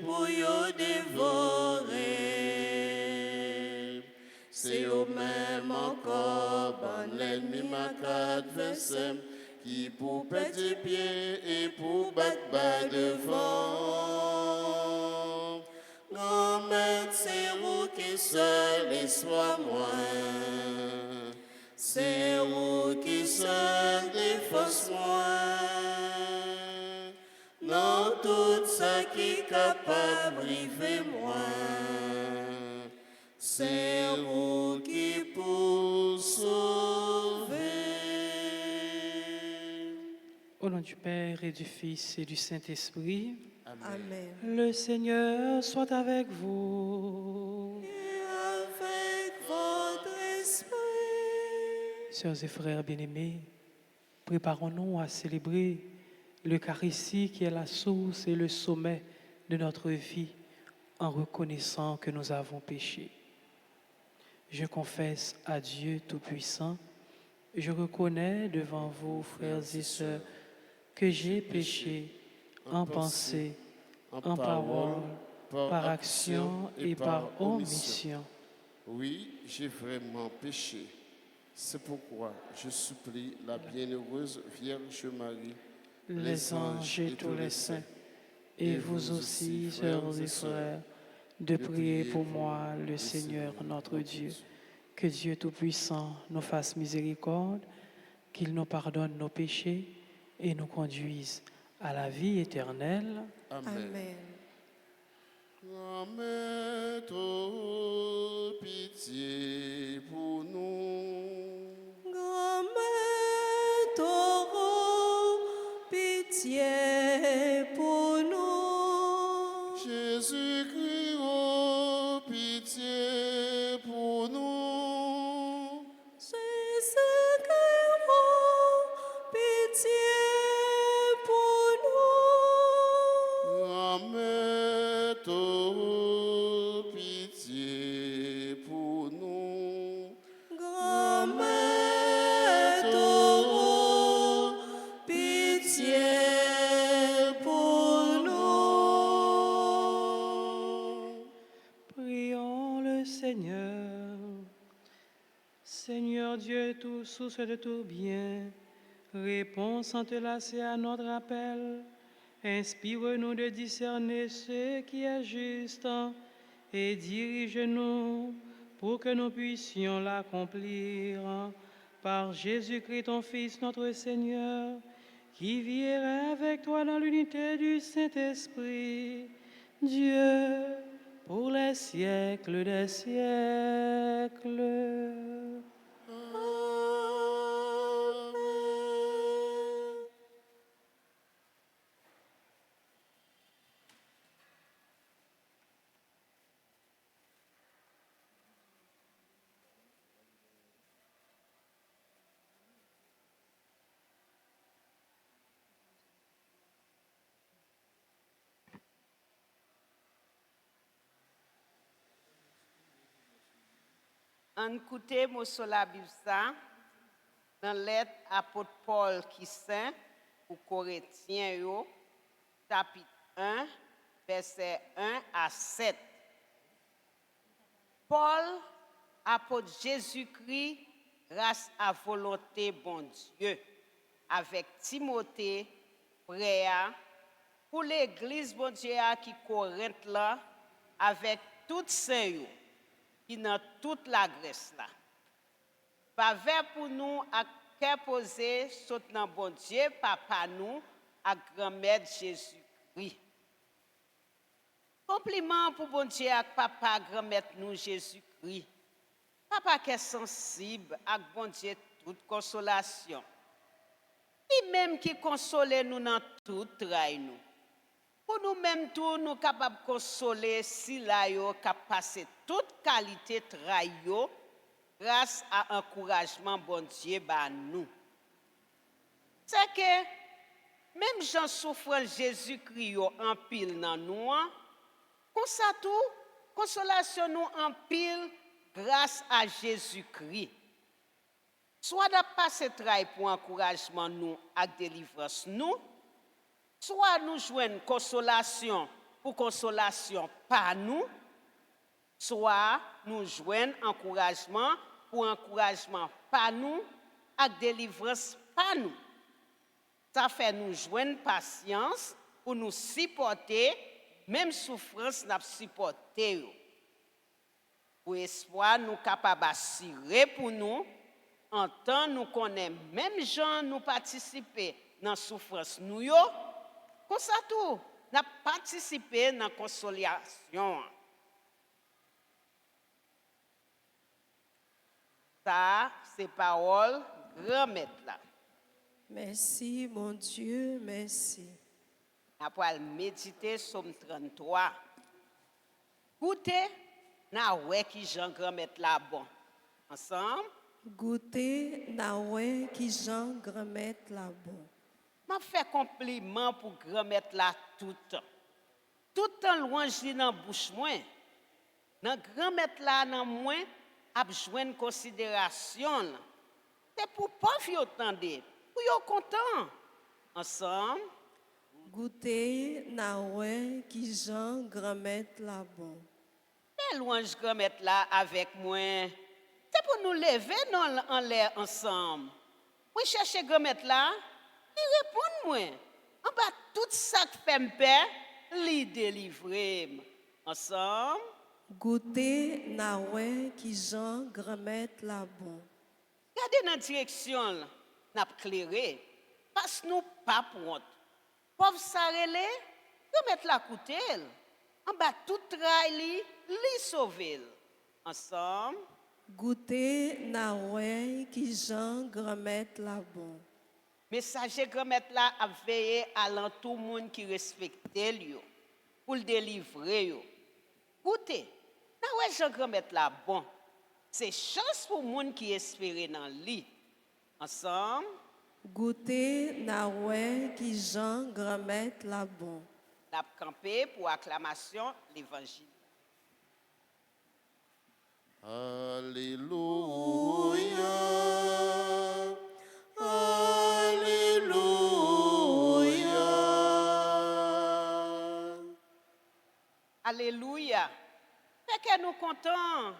pour yo dévorer. C'est au même encore, ban l'ennemi ma adversaire, qui pour perdre pied et pour battre bas devant. Grand maître, c'est vous qui seul et soit moi. C'est vous qui seul défense-moi. Non, tout ça qui est capable, briver-moi. C'est vous qui pour sauver. Au nom du Père et du Fils et du Saint-Esprit. Amen. Le Seigneur soit avec vous. Et avec votre esprit. Sœurs et frères bien-aimés, préparons-nous à célébrer l'Eucharistie qui est la source et le sommet de notre vie en reconnaissant que nous avons péché. Je confesse à Dieu Tout-Puissant, je reconnais devant vous, frères et sœurs, que j'ai péché en pensée, en parole, par action et par omission. Oui, j'ai vraiment péché. C'est pourquoi je supplie la bienheureuse Vierge Marie, les anges et tous les saints, et vous aussi, sœurs et frères, de prier pour moi, le Seigneur notre Dieu. Que Dieu Tout-Puissant nous fasse miséricorde, qu'il nous pardonne nos péchés et nous conduise à la vie éternelle. Amen. Grand Maître, pitié pour nous. Grand Maître, pitié pour nous. Jésus-Christ, oh, pitié pour nous. Jésus-Christ, pitié pour nous. Grand Maître, pitié pour nous. Grand Maître, pitié pour nous. Prions le Seigneur. Seigneur Dieu, tout source de tout bien, réponds sans te lasser à notre appel. Inspire-nous de discerner ce qui est juste et dirige-nous pour que nous puissions l'accomplir. Par Jésus-Christ, ton Fils, notre Seigneur, qui vit et règne avec toi dans l'unité du Saint-Esprit, Dieu, pour les siècles des siècles. En écouter mon la Bible ça, dans lettre apôtre Paul qui saint aux Corinthiens yo, chapitre 1, verset 1 à 7. Paul, apôtre Jésus-Christ, grâce à volonté bon Dieu, avec Timothée, frère, pour l'église bon Dieu qui Corinthe là, avec toutes saints qui dans toute la Grèce là. Pas vers pour nous à cœur posé soutenant bon Dieu papa nous à grand-mère Jésus-Christ. Compliment pour bon Dieu à papa grand-mère nous Jésus-Christ. Papa qui est sensible à bon Dieu toute consolation. Lui-même qui console nous dans tout travail nous. Pour nous-mêmes tout nous capables de consoler si là yo cap passer toute qualité travail yo grâce à encouragement bon Dieu ba nous. C'est que même Jean souffrant Jésus-Christ yo en pile dans nous, comme ça tout consolation nous en pile grâce à Jésus-Christ. Soit de passer travail pour encouragement nous avec délivrance nous, soit nous joignent consolation pour consolation par nous, soit nous joignent encouragement pour encouragement par nous, avec délivrance par nous. Ça fait nous joindre patience pour nous supporter, même souffrance n'a supporté. Pour espoir nous capables d'assurer pour nous, en temps nous connaissons même gens nous participer dans la souffrance nous yo, comme ça tout, n'a participé dans la consolation. Ça, c'est parole grand maître là. Merci, mon Dieu, merci. Après méditer Somme 33. Goûtez, na ouais qui Jean grand maître là bon. Ensemble, Goûter, na ouais qui Jean grand-mère la bon. m'a fait compliment pour grand maître là tout temps. Tout temps louange li dans bouche moi. Dans grand maître là dans moi a joindre considération. Là. C'est pour pas yo tande, pour yo content. Ensemble, Goûter, na ouais qui Jean grand-mère la bon. mais louange grand maître là avec moi. C'est pour nous lever en l'air ensemble. Moi chercher grand maître là, il répond moi. En bas tout ça que fait me paix, li délivrer. Ensemble, Goûter, na ouais qui Jean grand-mère la bon. regardez dans la direction, là, n'a clairé. Parce que nous pas prontes. Pauvre Sarele, remettre la coutelle. En bas tout trail li sauver. Ensemble, Goûter, na ouais qui Jean grand-mère la bon. messager grand-maître là a veillé à l'entour monde qui respecte lui pour le délivrer yo. Écoutez, na ouais Jean grand-maître là bon. C'est chance pour monde qui espérait dans lui. Ensemble, Goûter, na ouais qui Jean grand-mère la bon. n'a campé pour acclamation l'évangile. Alléluia. Alléluia. Alléluia. Fait que nous comptons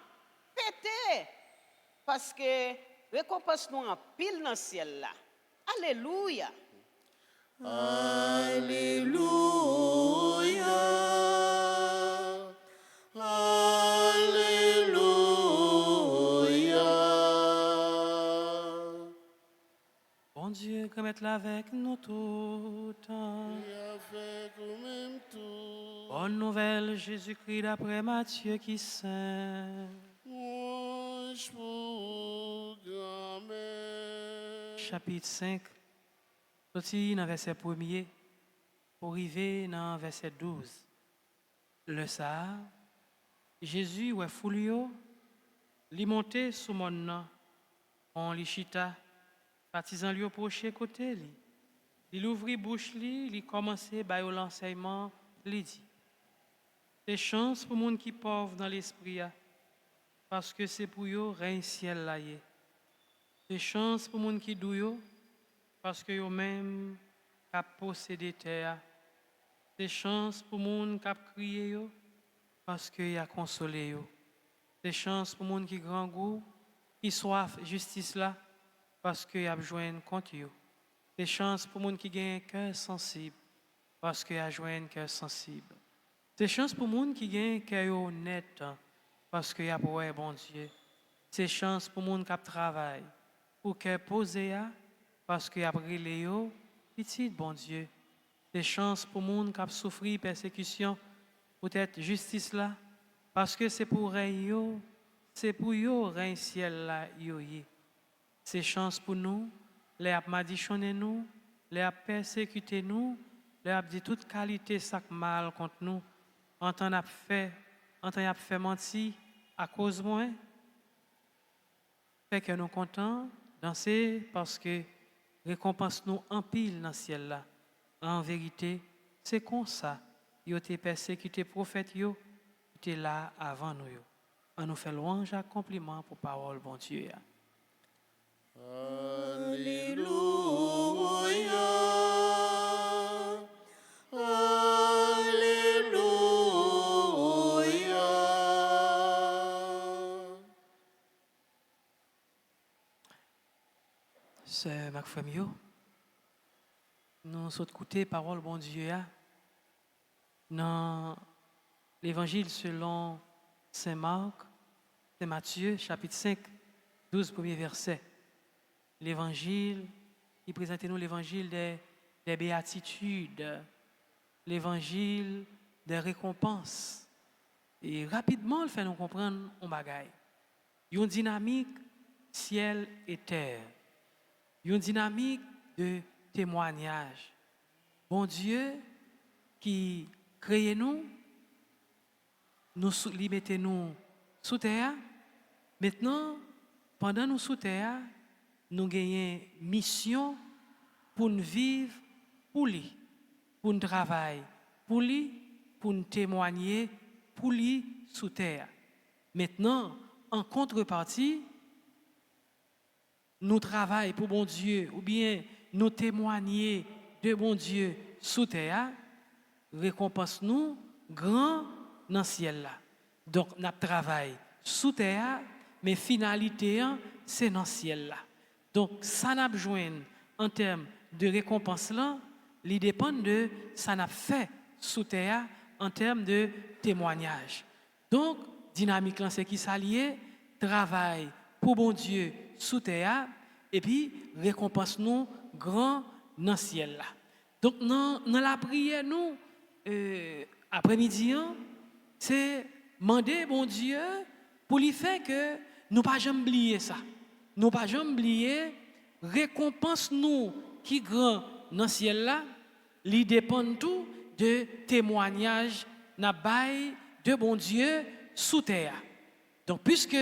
péter parce que récompense nous en pile dans le ciel là. Alléluia. Alléluia. Alléluia. Bon Dieu, que mettre là avec nous tout le temps. Et avec nous-mêmes tous. Bonne nouvelle, Jésus-Christ d'après Matthieu qui saint. Louange pour grand-mère. Chapitre 5, sorti dans verset 1er, pour arriver dans verset 12. Le soir, Jésus ouais foulio, li monté sous mon nom, on li chita, partisan lui approché côté li. Il ouvrit bouche li, il commençait par l'enseignement, li dit. C'est chance pour monde qui pauvre dans l'esprit, parce que c'est pour eux règne ciel là. C'est chance pour monde qui douyo, parce que eux même cap posséder terre. C'est chance pour monde cap crier yo, parce que y a consolé yo. C'est chance pour monde qui grand goût, qui soif justice là, parce que y a joindre contre yo. C'est chance pour monde qui gagne un cœur sensible, parce que y a joindre cœur sensible. C'est chance pour monde qui gagne un cœur honnête, parce que y a pour bon Dieu. C'est chance pour monde qui travaille, pour cœur posé parce que y a brûlé yo, petit bon Dieu. C'est chance pour monde qui a souffert persécution, peut-être justice là, parce que c'est pour yo, c'est pour yo règne ciel là yo yé. C'est chance pour nous, les a madichonné nous, les a persécuté nous, les a dit toute qualité sac mal contre nous, en temps a fait mentir à cause moi. Fait que nous contents danser parce que récompense nous en pile dans le ciel là. En vérité, c'est comme ça. Yo te persécuté prophète yo, était là avant nous yo. On nous fait louange à compliment pour parole bon Dieu. Alléluia. Alléluia. C'est Marc Femio. Nous sommes écoutés parole bon Dieu dans l'évangile selon Saint Marc, Saint Matthieu, chapitre 5, 12 premier verset. L'évangile, il présente nous l'évangile des béatitudes, l'évangile des récompenses. Et rapidement, il fait nous comprendre un bagage. Une dynamique ciel et terre. Une dynamique de témoignage. Bon Dieu qui crée nous, nous mettez nous sous terre. Maintenant, pendant nous sous terre, nous gagnons mission pour nous vivre pour lui, pour nous travailler pour lui, pour nous témoigner pour lui sous terre. Maintenant, en contrepartie, nous travaillons pour bon Dieu ou bien nous témoigner de bon Dieu sous terre, récompense nous grand dans le ciel là. Donc, nous travaillons sous terre, mais finalité, c'est dans le ciel là. Donc, ça n'a besoin en termes de récompense là, il dépend de ça n'a fait sous terre en termes de témoignage. Donc, dynamique là, c'est qui s'allie, travail pour bon Dieu sous terre, et puis récompense nous grand dans le ciel là. Donc, dans la prière, nous, après-midi, c'est demander bon Dieu pour lui faire que nous pas jamais oublier ça. Nous pas jamais oublier récompense nous qui grand dans le ciel là, il dépend tout de témoignage n'a bail de bon Dieu sous terre. Donc puisque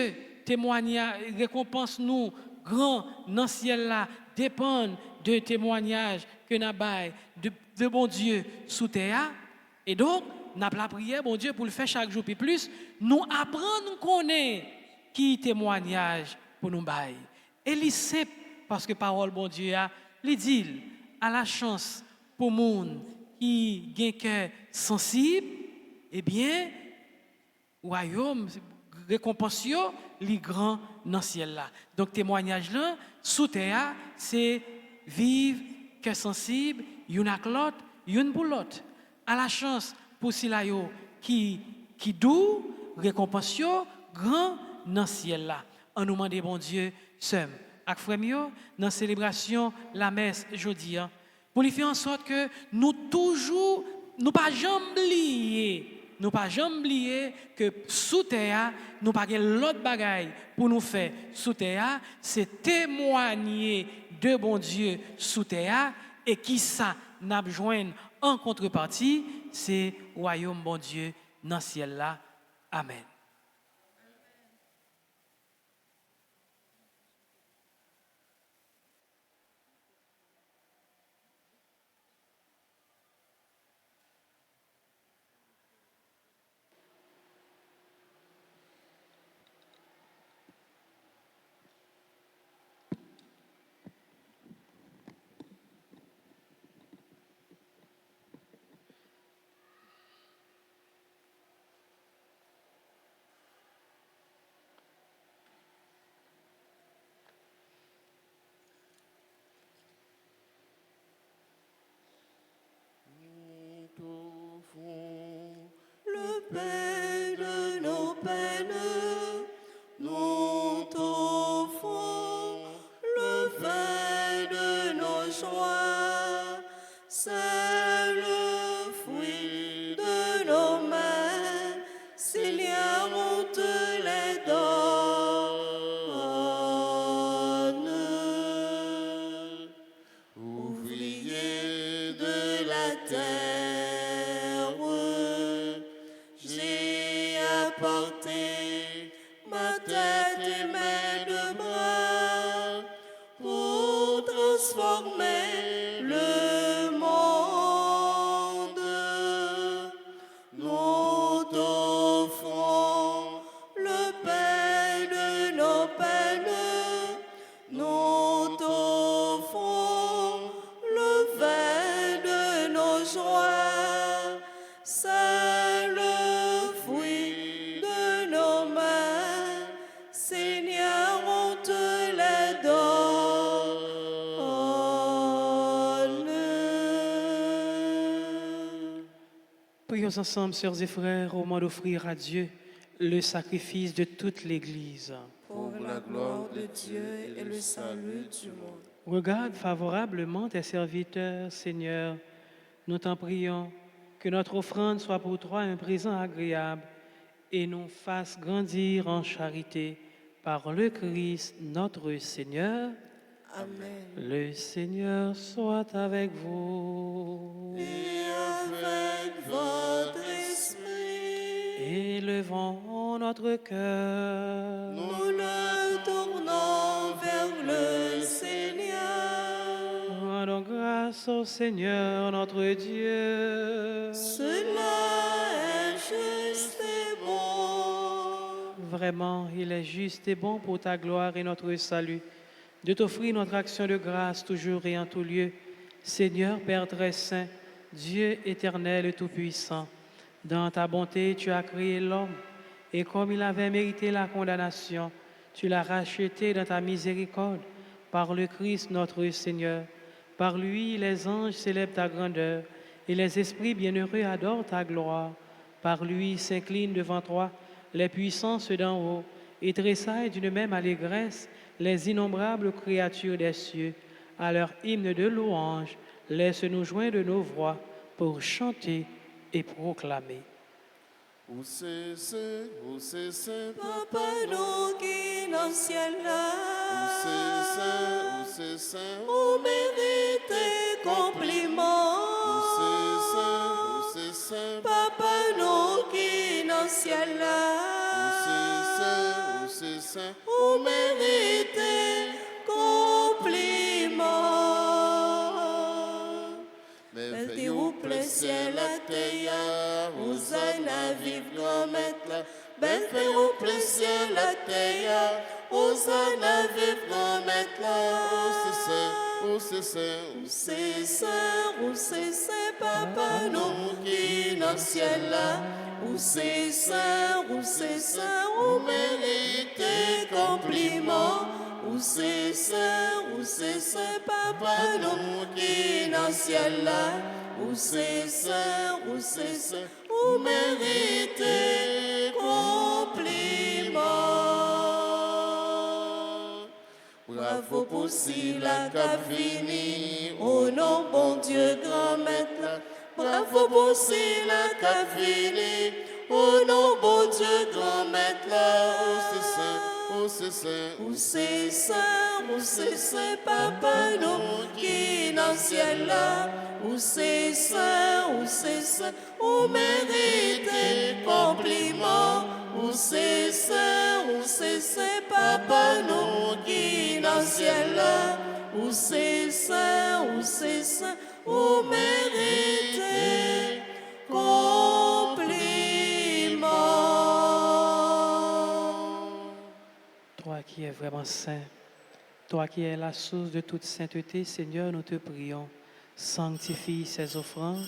témoignage récompense nous grand dans le ciel là dépend de témoignage que n'a bail de bon Dieu sous terre, et donc n'a la prière bon Dieu pour le faire chaque jour puis plus nous apprendre nous connaître qui témoignage pour nous bail. Et c'est simple parce que parole bon Dieu a il dit à la chance pour monde qui gen cœur sensible, eh bien royaume récompense yo li grand dans ciel là. Donc témoignage là sous terre c'est vivre cœur sensible, yon ak l'autre, yon pour l'autre. À la chance pour sila yo qui doux récompense yo grand dans ciel là. On nous demande bon Dieu seul. Ak frère yo dans célébration la messe jodi pour lui faire en sorte que nous toujours nous pas jamais oublier que sous terre nous pas l'autre bagaille pour nous faire sous terre, c'est témoigner de bon Dieu sous terre, et qui ça n'a besoin en contrepartie, c'est royaume bon Dieu dans le ciel là. Amen. Le pain de nos peines, nous t'offrons le vin de nos joies, c'est le fruit de nos mains, Seigneur, on te les donne. Ouvrier de la terre, j'ai apporté ma tête et mes 2 bras pour transformer le monde. Nous t'offrons le pain de nos peines, nous t'offrons le vin de nos joies, c'est le fruit de nos mains, Seigneur, on te les donne. Prions ensemble, sœurs et frères, au moment d'offrir à Dieu le sacrifice de toute l'Église. pour la gloire de Dieu et le salut du monde. Regarde favorablement tes serviteurs, Seigneur. Nous t'en prions que notre offrande soit pour toi un présent agréable et nous fasse grandir en charité par le Christ notre Seigneur. Amen. Le Seigneur soit avec vous. Et avec votre esprit, Élevons notre cœur. nous le tournons vers le Seigneur. Rendons grâce au Seigneur notre Dieu. Cela est juste et bon. Vraiment, il est juste et bon pour ta gloire et notre salut de t'offrir notre action de grâce toujours et en tout lieu. Seigneur Père très saint, Dieu éternel et tout-puissant, dans ta bonté, tu as créé l'homme et comme il avait mérité la condamnation, tu l'as racheté dans ta miséricorde par le Christ notre Seigneur. Par lui, les anges célèbrent ta grandeur et les esprits bienheureux adorent ta gloire. Par lui s'inclinent devant toi les puissances d'en haut et tressaillent d'une même allégresse les innombrables créatures des cieux. À leur hymne de louange, laisse-nous joindre nos voix pour chanter et proclamer. Où c'est saint, où c'est saint, Papa nous qui dans le ciel où là, c'est saint, où c'est saint, vous méritez compliment. où c'est saint, où c'est saint, Papa nous qui dans le ciel où là, c'est saint, où c'est saint, vous méritez compliment. Belle ou plein ciel la terre, vous allez vivre grand maître. Belle ou plein ciel la terre, vous allez vivre grand maître. où c'est saint, où c'est saint, Où c'est saint, papa nous qui dans le ciel là. Où c'est saint, où méritez compliment. Où c'est saint, papa nous qui dans le ciel là. Où c'est saint, où méritez compliment. Bravo pour si la cap fini, au nom bon Dieu grand maître. Bravo pour si la cap fini, au nom bon Dieu grand maître. où c'est saint, Où c'est saint, papa nous qui dans le ciel là. Où c'est saint, où méritez compliment. Où c'est saint, papa nous qui dans le ciel là. Où c'est saint, où méritez compliment. Toi qui es vraiment saint, toi qui es la source de toute sainteté, Seigneur, nous te prions. Sanctifie ces offrandes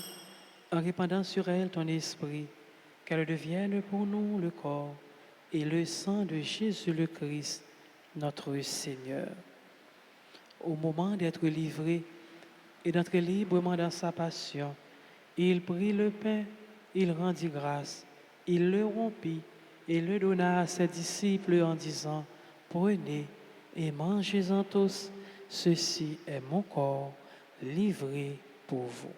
en répandant sur elles ton esprit, qu'elles deviennent pour nous le corps et le sang de Jésus le Christ, notre Seigneur. Au moment d'être livré et d'entrer librement dans sa passion, il prit le pain, il rendit grâce, il le rompit et le donna à ses disciples en disant, prenez et mangez-en tous, ceci est mon corps livré pour vous.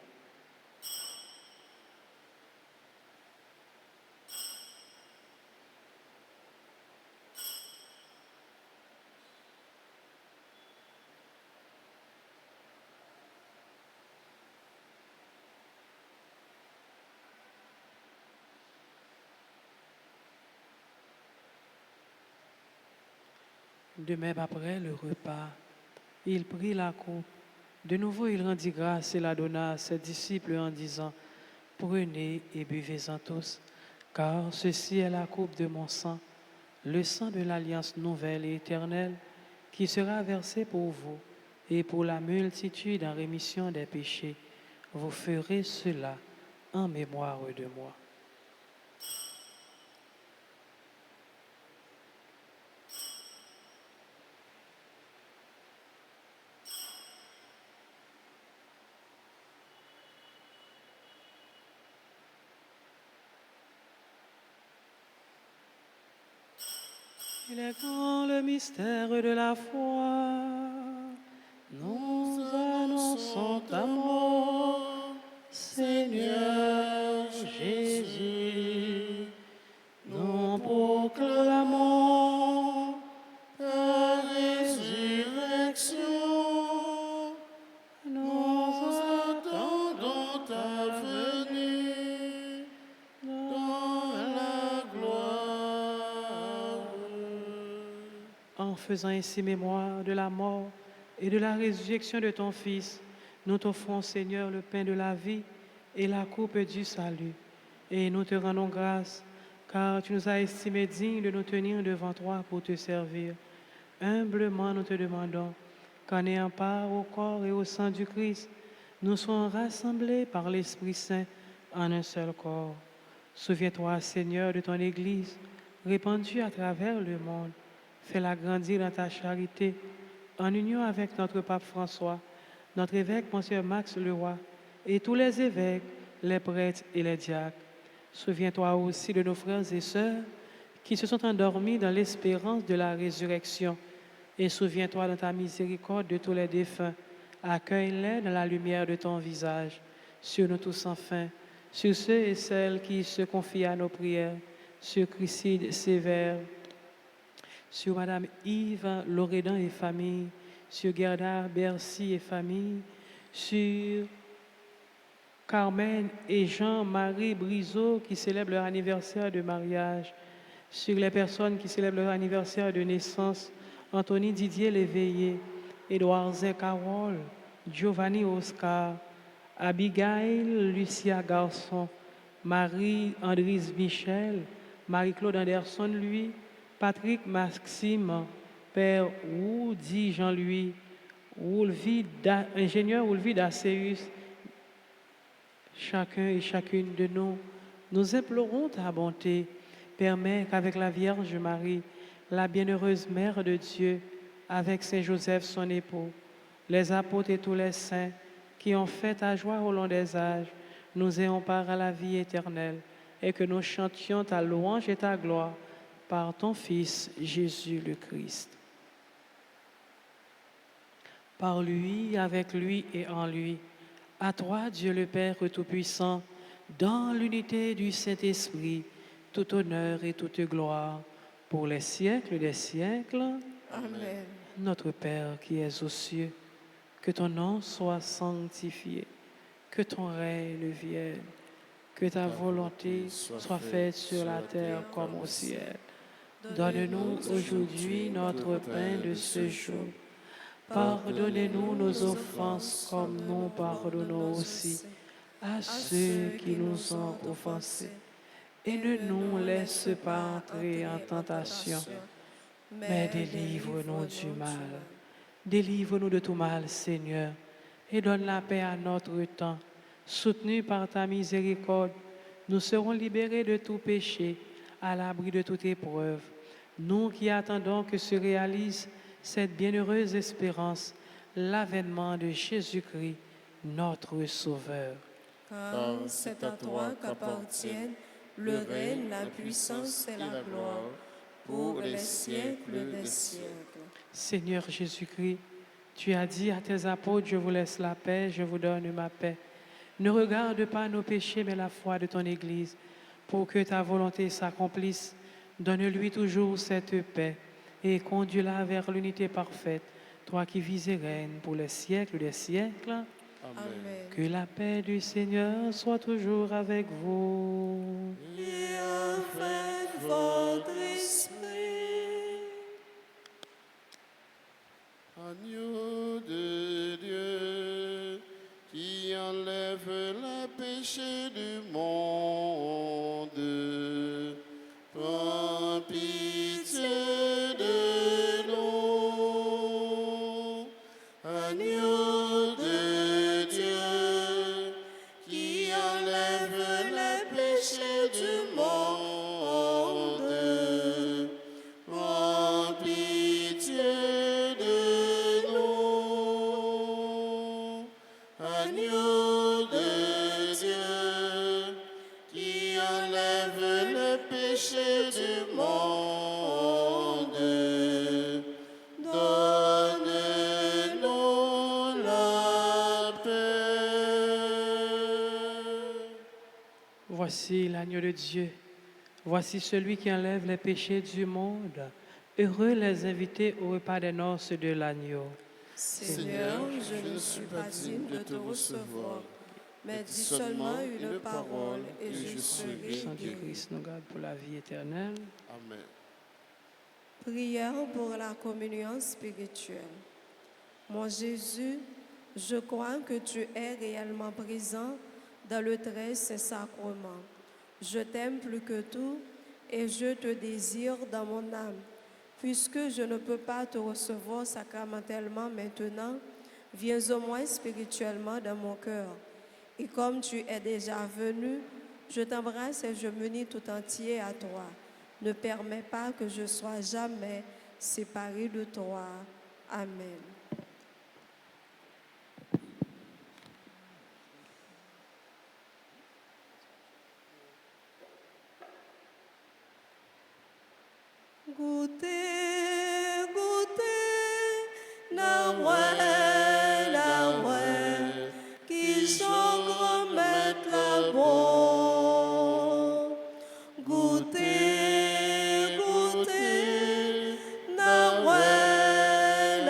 De même après le repas, il prit la coupe. De nouveau, il rendit grâce et la donna à ses disciples en disant, prenez et buvez-en tous, car ceci est la coupe de mon sang, le sang de l'alliance nouvelle et éternelle, qui sera versé pour vous et pour la multitude en rémission des péchés. Vous ferez cela en mémoire de moi. Il est grand le mystère de la foi. Nous annonçons ta mort, Seigneur Jésus. Nous proclamons ta résurrection. Nous attendons ta venue dans la gloire. En faisant ainsi mémoire de la mort et de la résurrection de ton Fils, nous t'offrons, Seigneur, le pain de la vie et la coupe du salut. Et nous te rendons grâce, car tu nous as estimés dignes de nous tenir devant toi pour te servir. Humblement, nous te demandons qu'en ayant part au corps et au sang du Christ, nous soyons rassemblés par l'Esprit Saint en un seul corps. Souviens-toi, Seigneur, de ton Église, répandue à travers le monde. Fais-la grandir dans ta charité, en union avec notre pape François, notre évêque, Monseigneur Max Leroy, et tous les évêques, les prêtres et les diacres. Souviens-toi aussi de nos frères et sœurs qui se sont endormis dans l'espérance de la résurrection. Et souviens-toi dans ta miséricorde de tous les défunts. Accueille-les dans la lumière de ton visage. Sur nous tous enfin, sur ceux et celles qui se confient à nos prières, sur Christine Sévère, sur Madame Yves Loredan et famille, sur Gerda Bercy et famille, sur Carmen et Jean-Marie Briseau qui célèbrent leur anniversaire de mariage, sur les personnes qui célèbrent leur anniversaire de naissance, Anthony Didier Léveillé, Édouard Zé Carole, Giovanni Oscar, Abigail Lucia Garçon, Marie-Andrise Michel, Marie-Claude Anderson, lui, Patrick Maxime, Père Woody Jean-Louis, ingénieur Woolvie Dacéus, chacun et chacune de nous implorons ta bonté. Permets qu'avec la Vierge Marie, la bienheureuse Mère de Dieu, avec Saint Joseph son époux, les apôtres et tous les saints qui ont fait ta joie au long des âges, nous ayons part à la vie éternelle et que nous chantions ta louange et ta gloire par ton Fils Jésus le Christ. Par lui, avec lui et en lui, à toi, Dieu le Père Tout-Puissant, dans l'unité du Saint-Esprit, tout honneur et toute gloire, pour les siècles des siècles. Amen. Notre Père qui es aux cieux, que ton nom soit sanctifié, que ton règne vienne, que ta volonté soit faite sur la terre comme au ciel. Donne-nous aujourd'hui notre pain de ce jour. Pardonnez-nous nos offenses comme nous pardonnons aussi à ceux qui nous ont offensés. Et ne nous laisse pas entrer en tentation, mais délivre-nous du mal. Délivre-nous de tout mal, Seigneur, et donne la paix à notre temps. Soutenus par ta miséricorde, nous serons libérés de tout péché, à l'abri de toute épreuve. Nous qui attendons que se réalise cette bienheureuse espérance, l'avènement de Jésus-Christ, notre Sauveur. Car c'est à toi qu'appartiennent le règne, la puissance et la gloire pour les siècles des siècles. Seigneur Jésus-Christ, tu as dit à tes apôtres, je vous laisse la paix, je vous donne ma paix. Ne regarde pas nos péchés, mais la foi de ton Église. Pour que ta volonté s'accomplisse, donne-lui toujours cette paix et conduis-la vers l'unité parfaite, toi qui vis et règnes pour les siècles des siècles. Amen. Que la paix du Seigneur soit toujours avec vous. Et avec votre esprit. Agneau de Dieu, qui enlève le péché du monde, prends pitié de nous. Agneau de Dieu, qui enlève le péché du monde, prends pitié de nous. Voici l'agneau de Dieu. Voici celui qui enlève les péchés du monde. Heureux les invités au repas des noces de l'agneau. Seigneur, je ne suis pas digne de te recevoir, mais dis seulement une parole et je serai Sang du guéri. Christ nous garde pour la vie éternelle. Amen. Prière pour la communion spirituelle. Mon Jésus, je crois que tu es réellement présent dans le très saint sacrement. Je t'aime plus que tout et je te désire dans mon âme. Puisque je ne peux pas te recevoir sacramentellement maintenant, viens au moins spirituellement dans mon cœur. Et comme tu es déjà venu, je t'embrasse et je m'unis tout entier à toi. Ne permets pas que je sois jamais séparé de toi. Amen. Goûtez, goûtez, na ouais, qui sont remettre la bon. Goûtez, goûtez, na ouais,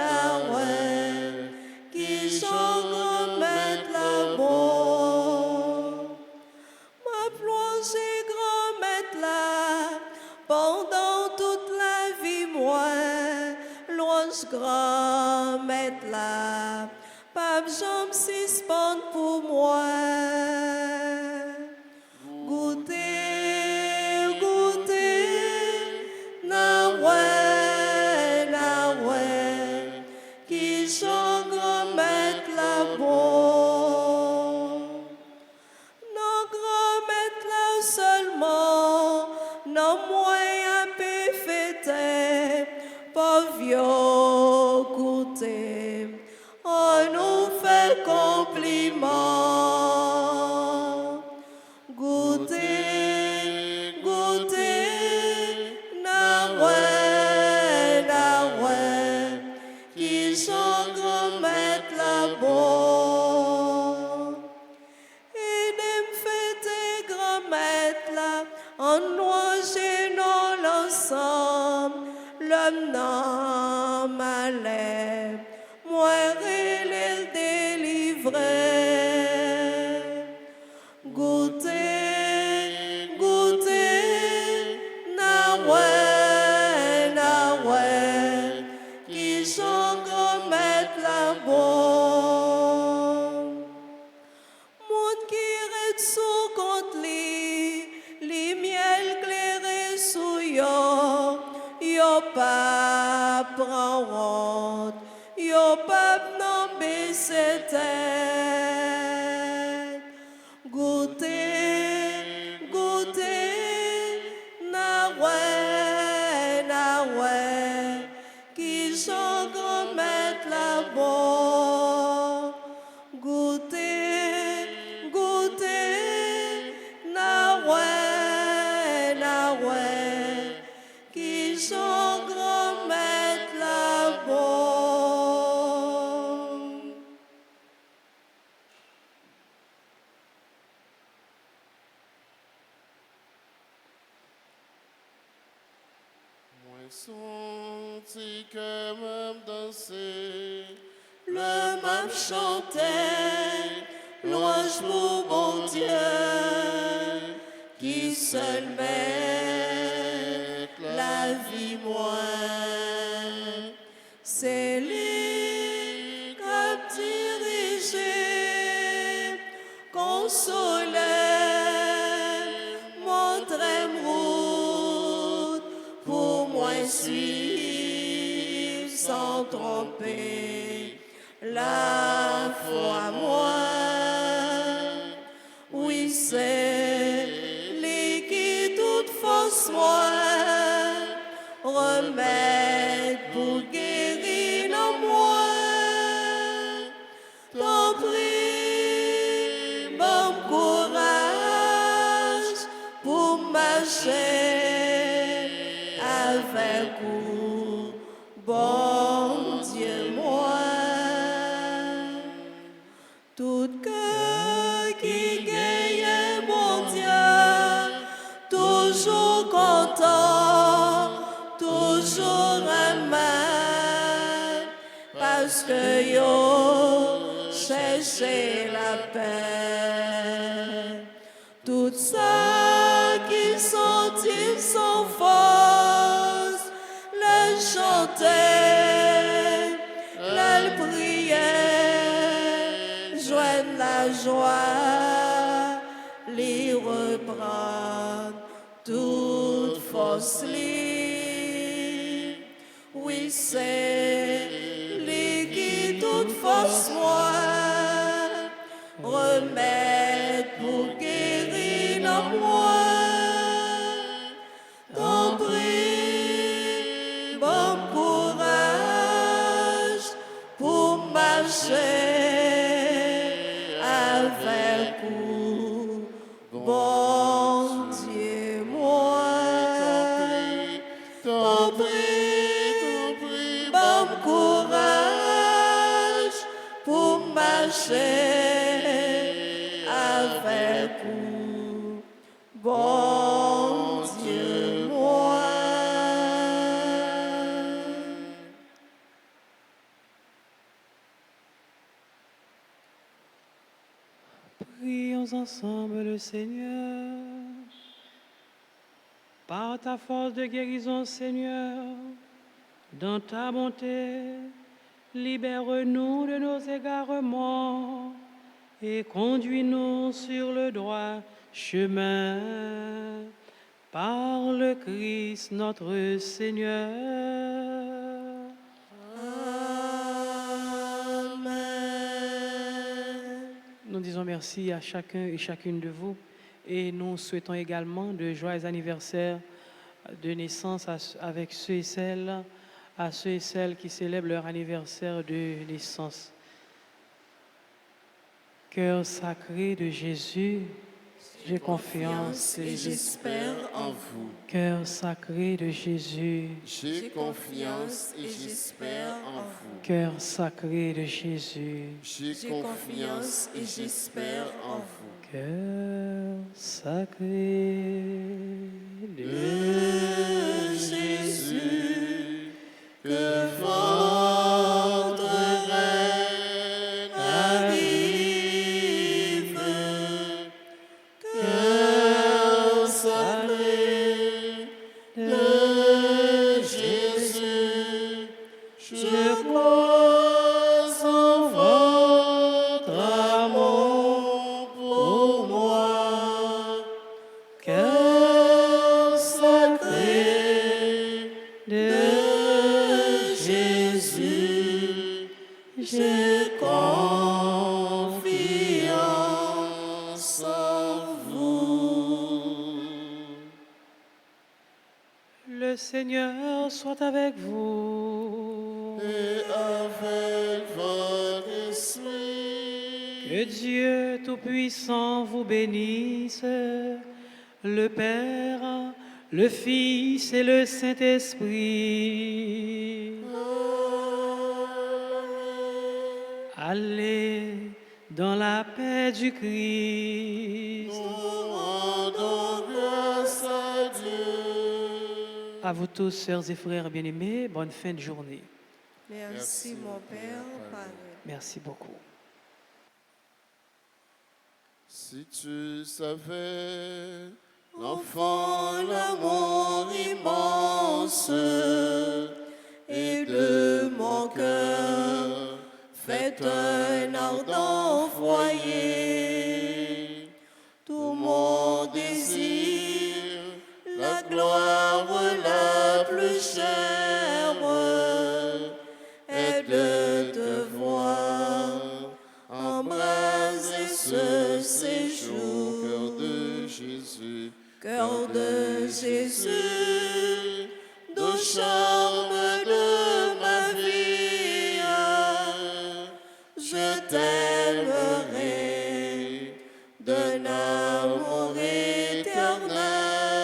qui sont remettre la bon. Ma plongée grand-mère là, pendant toute la vie, moi, l'ange grand-mère là, pas jambe suspend pour moi. Goûtez, goûtez, na ouais, qui sont grand-mère là bon. Non grand-mère là seulement, non moyen peut fêter, pas vieux goûter, on nous fait compliment. Goûtez, goûtez, na ouais, qui sont grand-mère là bon. Et dem fête grand-mère là, en noyer non l'ensemble, l'homme non malais, moi les délivrer. Goûtez, goûtez, na ouais, qui sont grand-mère là bon. Monde qui reste sous contre li miel clairé sous yo pas prend honte, yo pas non baisser tête. Goûtez, goûtez, na ouais, qui sont grand-mère là bon. Goûtez, goûtez, na ouais, qui sont grand-mère là bon. Moi senti que même danser, Le m'a chanté, louange pour mon Dieu, qui seul met la vie moi. C'est lui qui a dirigé, consolé, montré route pour moi suivre sans tromper. La foi moi, oui c'est lui qui toute force moi, remède pour guérir en moi. T'en prie, bon courage pour marcher avec vous, bon Dieu moi. Tout cœur qui gagne mon Dieu, chercher la paix. Tout ça qui sont-ils sans force, le chanter, le prier, joindre la joie, les reprendre toute force. Oui, c'est les qui toute force moi remettre pour guérir en moi. T'en prie, bon courage pour marcher avec vous, bon Dieu moi. T'en prie, bon courage pour marcher avec vous, bon Dieu moi. Prions ensemble le Seigneur. Par ta force de guérison, Seigneur, dans ta bonté, libère-nous de nos égarements et conduis-nous sur le droit chemin. Par le Christ notre Seigneur. Amen. Nous disons merci à chacun et chacune de vous et nous souhaitons également de joyeux anniversaires de naissance avec ceux et celles qui célèbrent leur anniversaire de naissance. Cœur sacré de Jésus, j'ai confiance Et j'espère en vous. Cœur sacré de Jésus, J'ai confiance et j'espère en vous. cœur sacré de Jésus, J'ai confiance et j'espère en vous. cœur sacré de Jésus, que votre règne arrive. Cœur sacré de Jésus, je crois en votre amour pour moi. Cœur sacré de Jésus, j'ai confiance en vous. Le Seigneur soit avec vous. Et avec votre esprit, Que Dieu Tout-Puissant vous bénisse, le Père, le Fils et le Saint-Esprit. Allez dans la paix du Christ. nous rendons grâce à Dieu. À vous tous, sœurs et frères bien-aimés, bonne fin de journée. Merci mon Père, Père. Merci beaucoup. Si tu savais, l'enfant, l'amour immense, et de mon cœur fait un ardent foyer. Tout mon désir, la gloire la plus chère, est de te voir embraser ce séjour. Cœur de Jésus, Cœur de Jésus, doux charme de ma vie, je t'aimerai d'un amour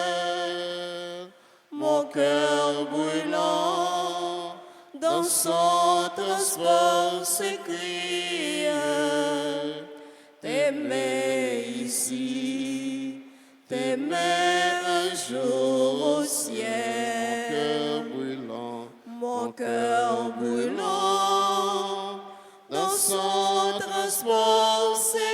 éternel. Mon cœur brûlant dans son transport s'écrie, t'aimer ici, t'aimer un jour au ciel. Mon cœur brûlant dans son transport doucement, Seigneur.